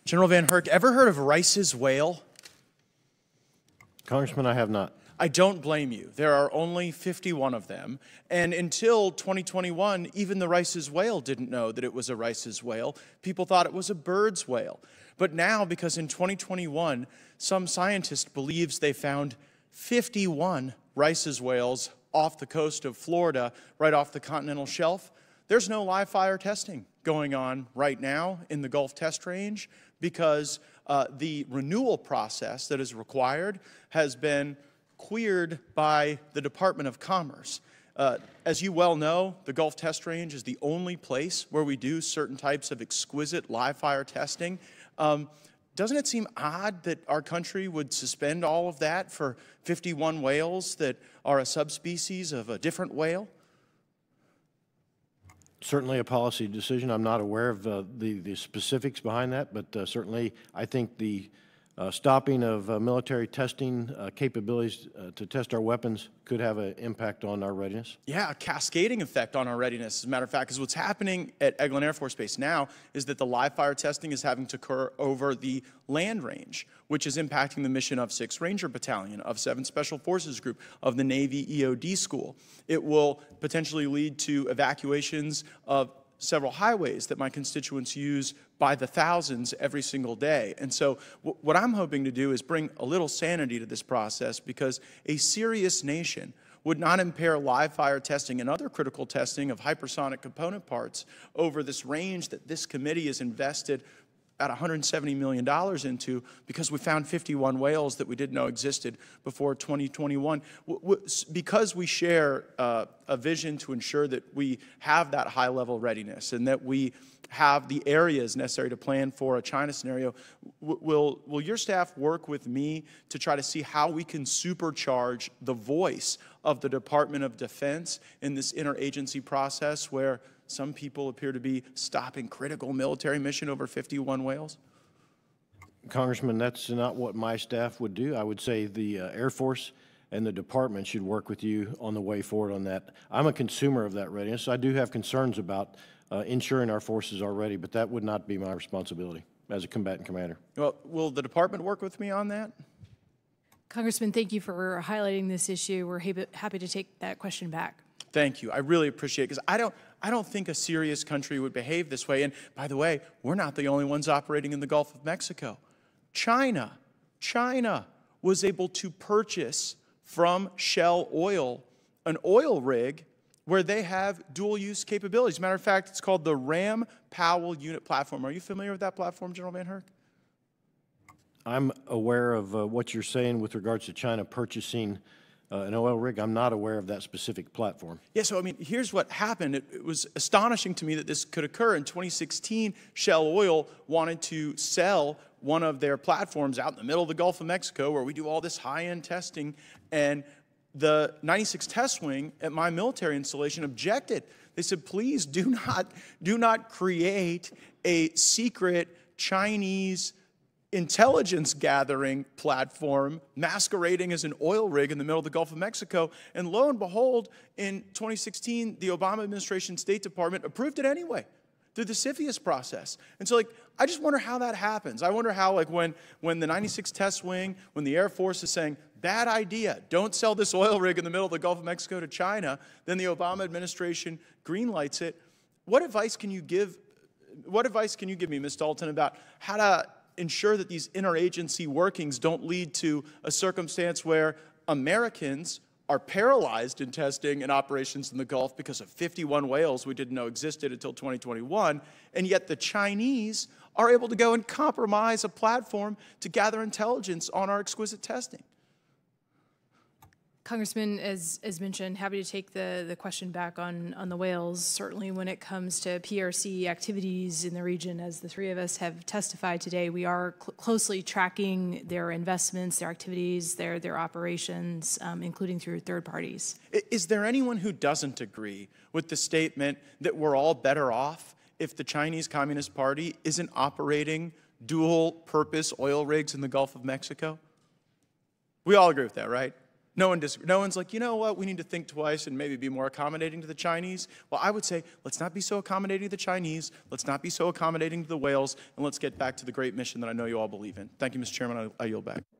General Van Herk, ever heard of Rice's whale? Congressman, I have not. I don't blame you. There are only 51 of them. And until 2021, even the Rice's whale didn't know that it was a Rice's whale. People thought it was a bird's whale. But now, because in 2021, some scientist believes they found 51 Rice's whales off the coast of Florida, right off the continental shelf, there's no live fire testing going on right now in the Gulf Test Range because the renewal process that is required has been cleared by the Department of Commerce. As you well know, the Gulf Test Range is the only place where we do certain types of exquisite live fire testing. Doesn't it seem odd that our country would suspend all of that for 51 whales that are a subspecies of a different whale? Certainly a policy decision. I'm not aware of the specifics behind that, but certainly I think the stopping of military testing capabilities to test our weapons could have an impact on our readiness. Yeah, a cascading effect on our readiness, as a matter of fact, because what's happening at Eglin Air Force Base now is that the live fire testing is having to occur over the land range, which is impacting the mission of 6th Ranger Battalion, of 7th Special Forces Group, of the Navy EOD School. It will potentially lead to evacuations of several highways that my constituents use by the thousands every single day. And so what I'm hoping to do is bring a little sanity to this process, because a serious nation would not impair live fire testing and other critical testing of hypersonic component parts over this range that this committee has invested about $170 million into, because we found 51 whales that we didn't know existed before 2021. Because we share a vision to ensure that we have that high-level readiness and that we have the areas necessary to plan for a China scenario, will your staff work with me to try to see how we can supercharge the voice of the Department of Defense in this interagency process where some people appear to be stopping critical military mission over 51 whales? Congressman, that's not what my staff would do. I would say the Air Force and the department should work with you on the way forward on that. I'm a consumer of that readiness. I do have concerns about ensuring our forces are ready, but that would not be my responsibility as a combatant commander. Well, will the department work with me on that? Congressman, thank you for highlighting this issue. We're happy to take that question back. Thank you. I really appreciate it, because I don't think a serious country would behave this way. And by the way, we're not the only ones operating in the Gulf of Mexico. China was able to purchase from Shell Oil an oil rig where they have dual-use capabilities. As a matter of fact, it's called the Ram Powell Unit Platform. Are you familiar with that platform, General Van Herk? I'm aware of what you're saying with regards to China purchasing an oil rig. I'm not aware of that specific platform. Yeah, so I mean, here's what happened. It was astonishing to me that this could occur. In 2016, Shell Oil wanted to sell one of their platforms out in the middle of the Gulf of Mexico where we do all this high-end testing, and the 96 Test Wing at my military installation objected. They said, please do not create a secret Chinese intelligence gathering platform masquerading as an oil rig in the middle of the Gulf of Mexico. And lo and behold, in 2016, the Obama administration State Department approved it anyway through the CFIUS process. And so, like, I just wonder how that happens. I wonder how, like, when the 96 Test Wing, when the Air Force is saying, bad idea, don't sell this oil rig in the middle of the Gulf of Mexico to China, then the Obama administration greenlights it. What advice can you give me, Ms. Dalton, about how to ensure that these interagency workings don't lead to a circumstance where Americans are paralyzed in testing and operations in the Gulf because of 51 whales we didn't know existed until 2021, and yet the Chinese are able to go and compromise a platform to gather intelligence on our exquisite testing? Congressman, as mentioned, happy to take the question back on the whales. Certainly when it comes to PRC activities in the region, as the three of us have testified today, we are closely tracking their investments, their activities, their operations, including through third parties. Is there anyone who doesn't agree with the statement that we're all better off if the Chinese Communist Party isn't operating dual-purpose oil rigs in the Gulf of Mexico? We all agree with that, right? No one's like, you know what, we need to think twice and maybe be more accommodating to the Chinese. Well, I would say, let's not be so accommodating to the Chinese, let's not be so accommodating to the whales, and let's get back to the great mission that I know you all believe in. Thank you, Mr. Chairman. I yield back.